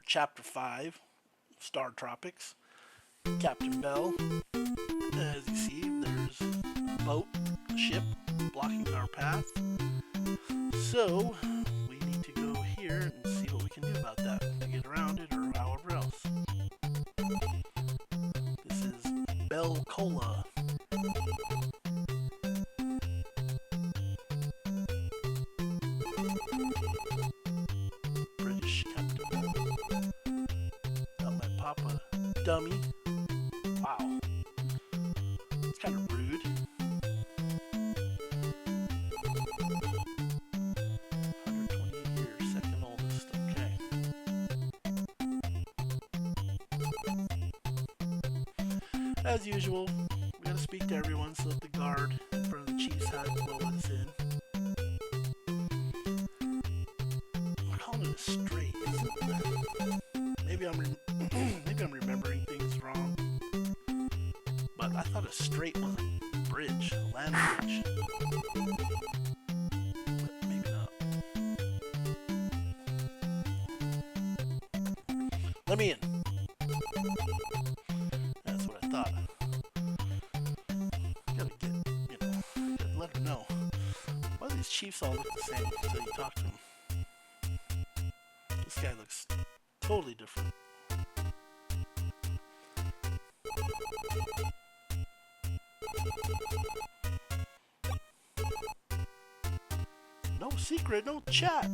Chapter 5, StarTropics, Captain Bell. As you see, there's a boat, a ship, blocking our path. So, we need to go here and see what we can do about that to get around it or however else. This is Bell Cola. British Captain Bell. Got my Papa dummy. Wow. It's kind of rude. 128 years, second oldest. Okay. As usual, we gotta speak to everyone so that the guard in front of the chief's hut will let us in. We're calling it a strait, isn't it? Maybe I'm remembering things wrong. But I thought a strait was a bridge, a land bridge. But maybe not. Let me in. That's what I thought. Gotta gotta let her know. Why do these chiefs all look the same until you talk to them? This guy looks totally different. No secret, no chat.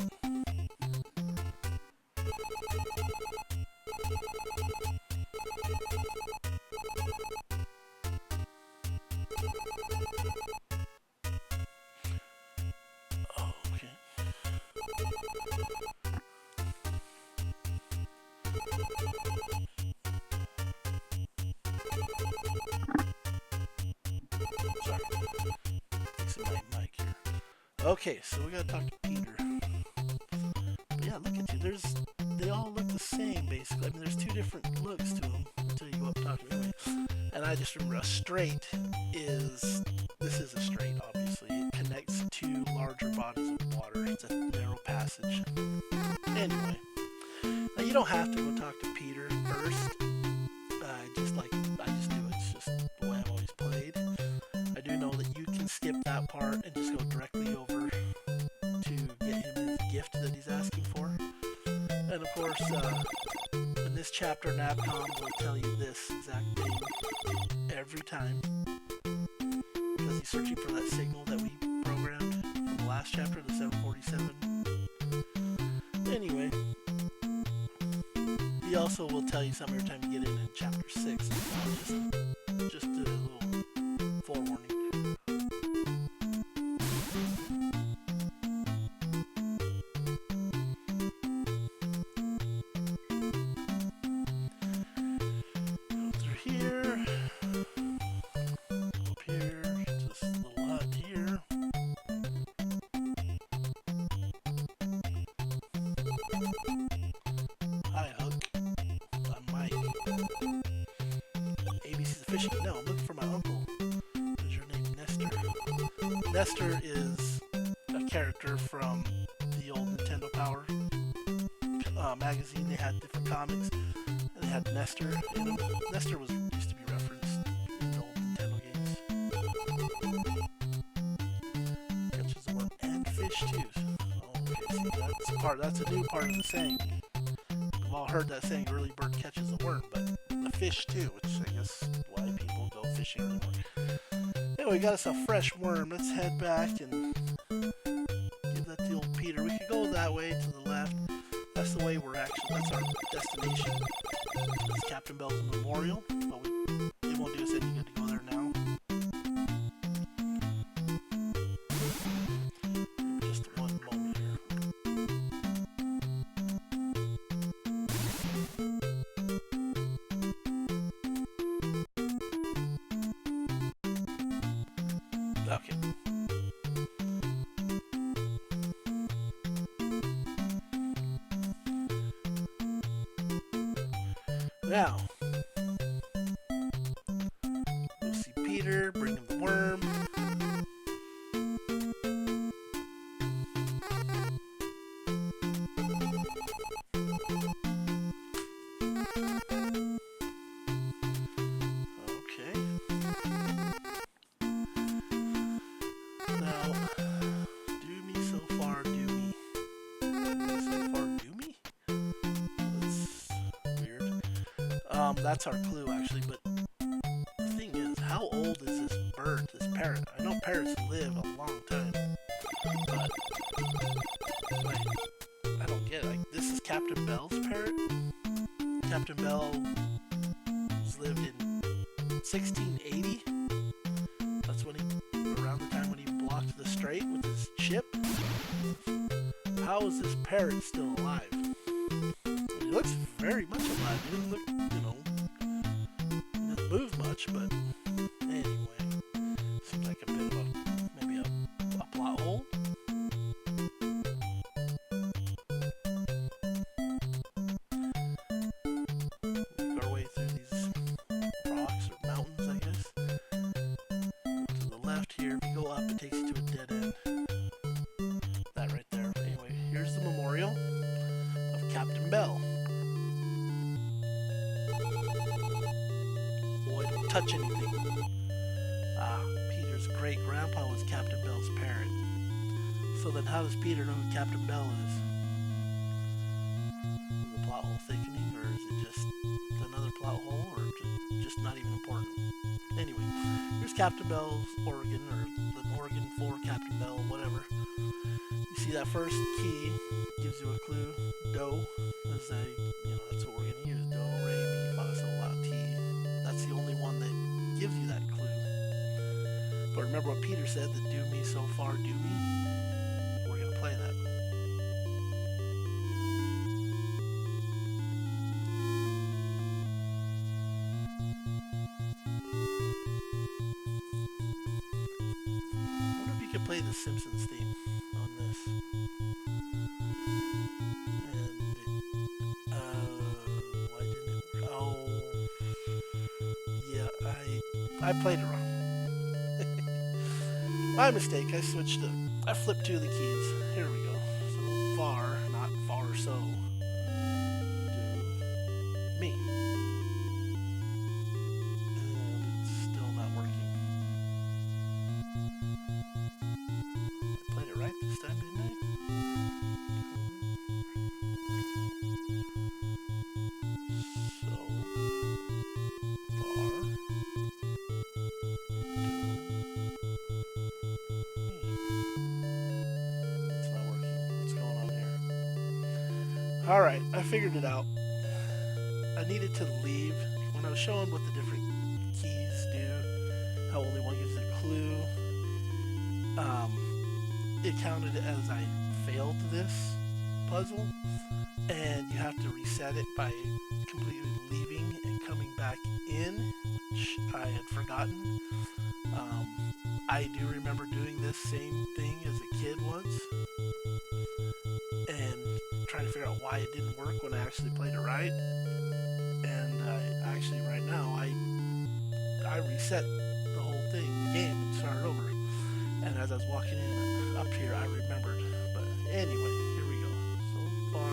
Oh, okay. Sorry. Fixing my mic here. Okay, so we gotta talk to Peter. But yeah, look at you. They all look the same, basically. I mean, there's two different looks to them until you go up and talk to them anyway. And I just remember a strait is... This is a strait, obviously. It connects two larger bodies of water. It's a narrow passage. Anyway. Now, you don't have to go talk to Peter first. I just do it. It's just the way I've always played. I do know that you can skip that part and just go directly over to get him his gift that he's asking for. And of course, in this chapter, Nabcom will tell you this exact thing every time. Because he's searching for that signal that we programmed in the last chapter, the 747. Anyway, he also will tell you something every time you get in chapter 6. Just a little forewarning. Go through here. Go up here. Just a little hut here. Hi, Hook. I'm Mike. ABC's a fishing. No, I'm looking for my uncle. Is your name Nestor? Nestor is a character from the old Nintendo Power magazine. They had different comics, and they had Nestor in them. Nestor used to be referenced in the old Nintendo games. Catches a worm and fish too. Oh, okay, see, that's a new part of the saying. We've all heard that saying, early bird catches a worm, but the fish too, which I guess is why people go fishing anymore. Anyway, we got us a fresh worm. Let's head back and give that to old Peter. We could go that way to the left. That's the way that's our destination. It's Captain Bell's Memorial, but it won't do us any good to go there now. Just one moment here. Okay. Now, we'll see Peter, bring him the worm. Now, do me so far, do me. Do me so far, do me? That's weird. That's our clue actually, but the thing is, how old is this bird, this parrot? I know parrots live a long time, but wait, I don't get it. Like, this is Captain Bell's parrot? Captain Bell lived in 1680? That's when around the time when he blocked the strait with his ship? How is this parrot still alive? He looks very much alive. He doesn't look, you know, he doesn't move much, but anyway. Seems like a bit of maybe a plot hole. Make our way through these rocks or mountains, I guess. Go to the left here. If you go up, it takes you to a dead end. That right there. Anyway, here's the memorial of Captain Bell. Boy, don't touch anything. Ah, Peter's great-grandpa was Captain Bell's parrot. So then how does Peter know who Captain Bell is? Is the plot hole thickening, or is it just another plot hole, or just not even important? Anyway, here's Captain Bell's organ, or the organ for Captain Bell, whatever. You see that first key gives you a clue. Do is a, you know, that's what we're gonna use. Do, re, mi, fa, sol, la, ti. That's the only one that gives you that clue. But remember what Peter said, that do me so far, do me. We're gonna play that. I wonder if you could play the Simpsons theme on this. And why didn't it? Oh, yeah, I played it wrong. My mistake. I flipped two of the keys. Here we go. So far, not far so. Do me. And it's still not working. I played it right this time, didn't I? So far. It's not working. What's going on here? Alright, I figured it out. I needed to leave. When I was showing what the different keys do, how only one gives a clue, it counted as I failed this puzzle, and you have to reset it by completely leaving and coming back in, which I had forgotten. I do remember doing this same thing as a kid once, and trying to figure out why it didn't work when I actually played it right. And actually right now I reset the whole thing, the game, and started over. And as I was walking in up here, I remembered. But anyway, here we go. So far,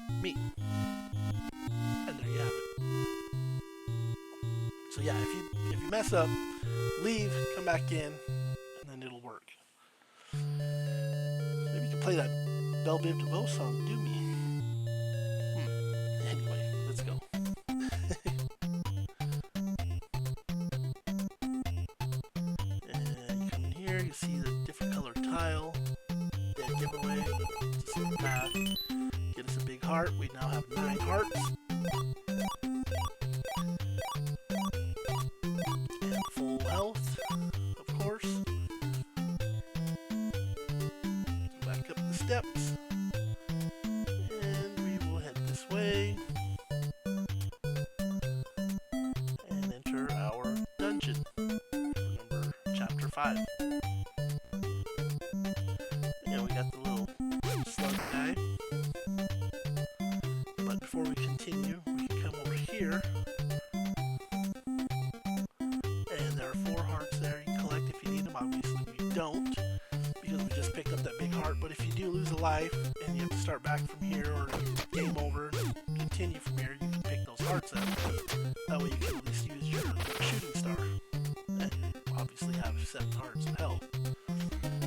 do me, and there you have it. So yeah, if you mess up, leave, come back in, and then it'll work. Maybe you can play that Belle Biv DeVoe song, Do Me. Anyway, let's go. And you come in here, you see the different colored tile. Dead giveaway. It's a simple path. Get us a big heart. We now have 9 hearts. And full health, of course. Back up the steps. And we will head this way. And enter our dungeon. Remember, Chapter 5. Yeah, we got the little slug guy. But before we continue, we can come over here. And there are 4 hearts there. You can collect if you need them. Obviously, we don't, because we just picked up that big heart. But if you do lose a life and you have to start back from here, or game over, continue from here, you can pick those hearts hearts at. That way you can at least use your shooting star. And obviously have 7 hearts of health.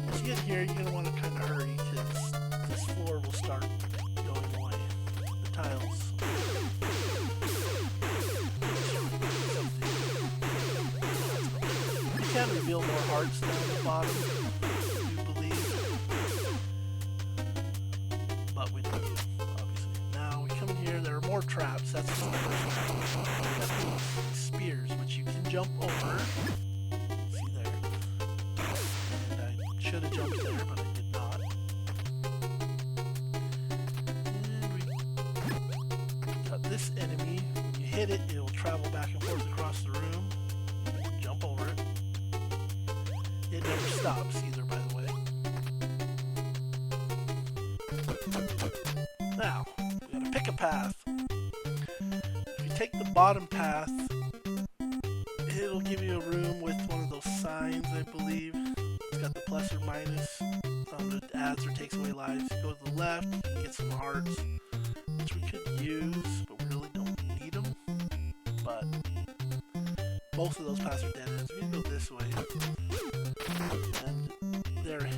Once you get here, you're going to want to kind of hurry because this floor will start going away. The tiles. You can reveal more hearts down the bottom, I do believe. But we don't, obviously. Now we come in here, there are more traps. That's the spears, which you can jump over. See there. And I should have jumped there, but I did not. And we got this enemy. When you hit it, it will travel back and forth across the room. Jump over it. It never stops either, by the way. Now, we gotta pick a path. If you take the bottom path, it'll give you a room with one of those signs, I believe. It's got the plus or minus. It adds or takes away lives. You go to the left, you can get some hearts, which we could use, but we really don't need them. But both of those paths are dead ends. We can go this way. And there are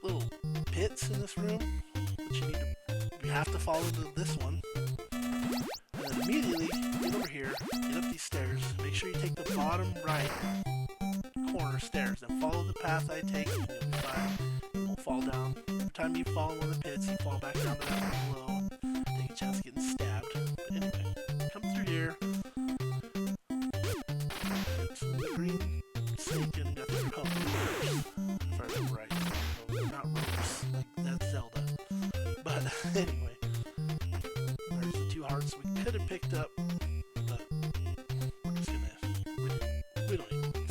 little pits in this room, which you have to follow to this one. And then immediately get over here, get up these stairs, make sure you take the bottom right corner stairs and follow the path I take and you'll be fine. You won't fall down. Every time you fall in one of the pits, you fall back down to that one below. Take a chance of getting stabbed. But anyway, come through here. Some green snake and got the color if I remember right. No, not ropes, like that's Zelda. But anyway, there's the 2 hearts we could have picked up, but we're just gonna, we don't need them.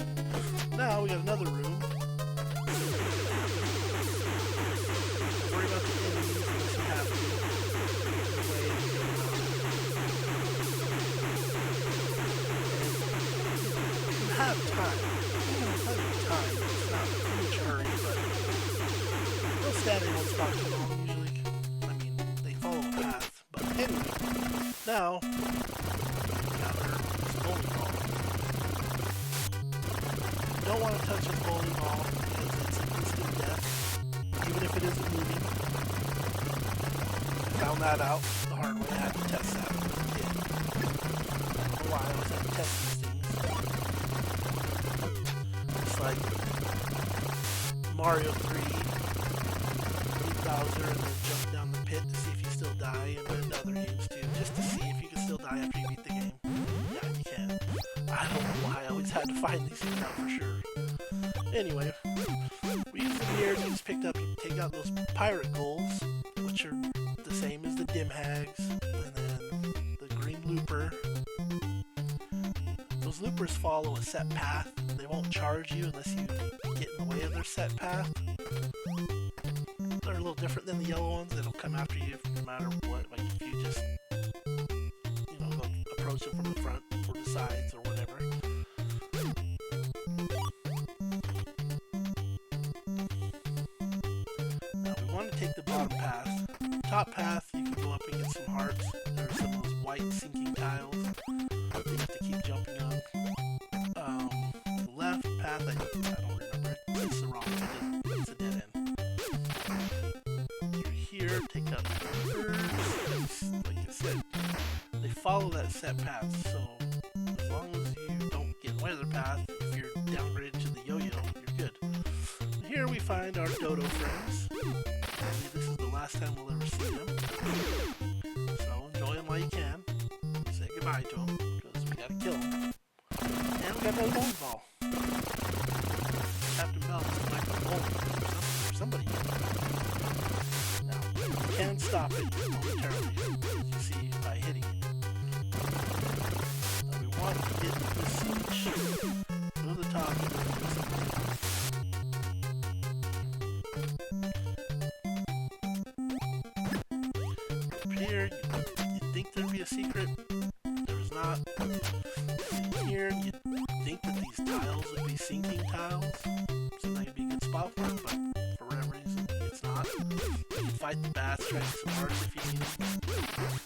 Now we got another room. Worry about the enemies unless you have to. You have time. It's not too much hurry, but they'll stand in one spot too long usually. I mean, they follow a path. But anyway, now gather this bowling ball. You don't want to touch this bowling ball because it's an instant death, even if it isn't moving. I found that out the hard way. I had to test that as a kid. I don't know why I always had to test these things. It's like Mario 3, beat Bowser and then jump down the pit to see if you still die, and then other games too, just to see if you can still die after you beat the game. Yeah, you can. I don't know why I always had to find these things out for sure. Anyway, we use them here to just picked up, take out those pirate goals, which are the same as the dim hags, and then the green looper. Those loopers follow a set path. They won't charge you unless you get in the way of their set path. They're a little different than the yellow ones. It'll come after you no matter what. Like if you just, go approach it from the front or the sides or whatever. Now we want to take the bottom path. Top path, you can go up and get some hearts. There's some of those white sinking tiles that you have to keep jumping on. The left path, I don't remember. It's the wrong one. It's a dead end. You're here, take out the birds. Like I said, they follow that set path. So as long as you don't get in the way of the path, if you're downgraded to the yo-yo, you're good. And here we find our dodo friends. This is the last time we'll ever see them. So enjoy them while you can. Say goodbye to them, because we gotta kill them. And we got another bowling ball. Captain Bell is back to bowling for somebody. Now, you can stop it momentarily, as you see by hitting it. Now we want to get this switch. Go to the top and then do something. Up here, you'd think there'd be a secret. There's not. Here, you'd think that these tiles would be sinking tiles. Seems like it'd be a good spot for it, but for whatever reason, it's not. You can fight the bats, try to get some hearts if you need them.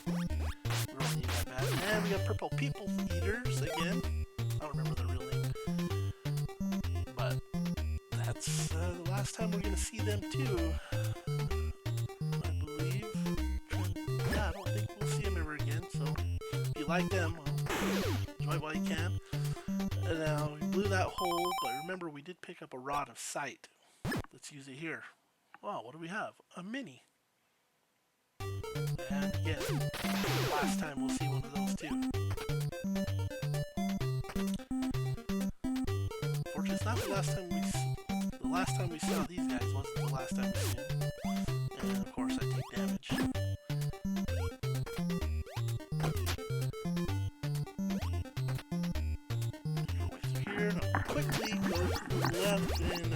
We don't need that bad. And we got purple people eaters again. I don't remember their real name. But that's the last time we're going to see them too. I believe. Yeah, I don't think we'll see them ever again. So if you like them, enjoy it while you can. And now we blew that hole, but remember we did pick up a rod of sight. Let's use it here. Wow, what do we have? A mini. And again, last time we'll see one of those too. Fortunately, it's not the last time we saw these guys wasn't the last time we saw them. And of course I take damage. Go way through here, and I'll quickly go to the left, and I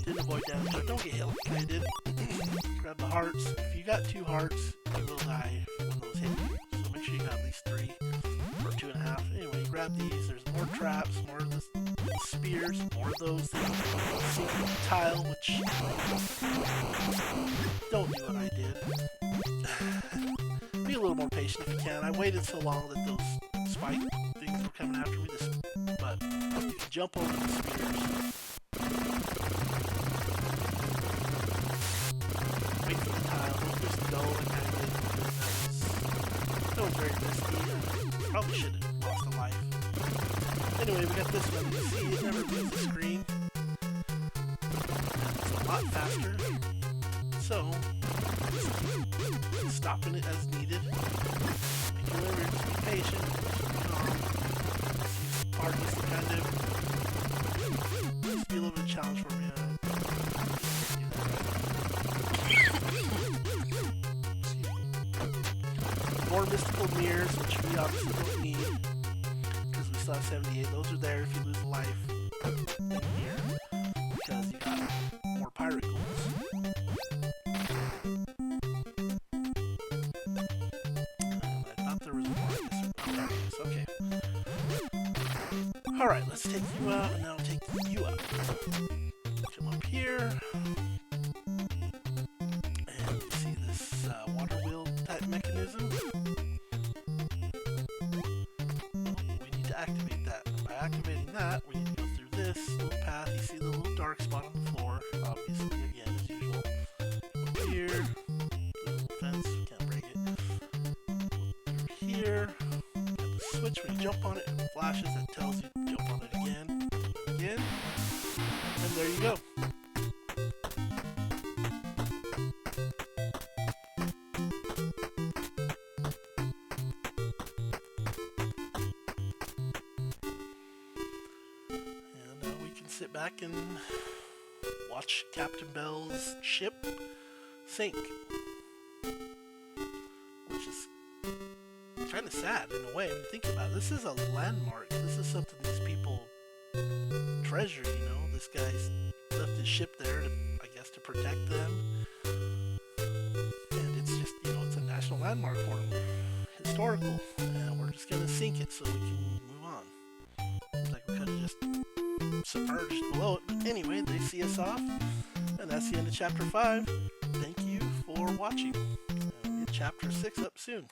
didn't avoid damage. So don't get hit like I did. Grab the hearts. If you got 2 hearts, you will die when those hit you. So make sure you got at least 3 or 2.5. Anyway, you grab these. There's more traps, more of the spears, more of those sinking tile, which don't do what I did. Be a little more patient if you can. I waited so long that those spike things were coming after me. But you can jump over the spears. Wait for the tile, don't just go like I did. That was very risky. Probably should have lost a life. Anyway, we got this one. You see, it never leaves the screen. It's a lot faster. So, stopping it as needed. Make your way, just be patient. Use parties to kind of just be a little bit of a challenge for me. More mystical mirrors, which we obviously don't need, because we still have 78. Those are there if you lose a life in here, because you got more pirate ghouls. And I thought there was more, I guess. There it is, okay. Alright, let's take you out, and now I'll take you out. Come up here. And you see this water wheel type mechanism. Activate that. By activating that, we need to go through this little path. You see the little dark spot on the floor, obviously, again, as usual. Up here, little fence, can't break it. Through here, got the switch. When you jump on it, it flashes. That tells you to jump on it again, and there you go. Sit back and watch Captain Bell's ship sink, which is kind of sad in a way when you think about it. This is a landmark. This is something these people treasure, you know. This guy's left his ship there, I guess, to protect them, and it's just, you know, it's a national landmark for them, historical, and we're just gonna sink it so we can move on. Seems like we could have just submerged below it, but anyway, they see us off, and that's the end of chapter 5. Thank you for watching. Chapter 6 up soon.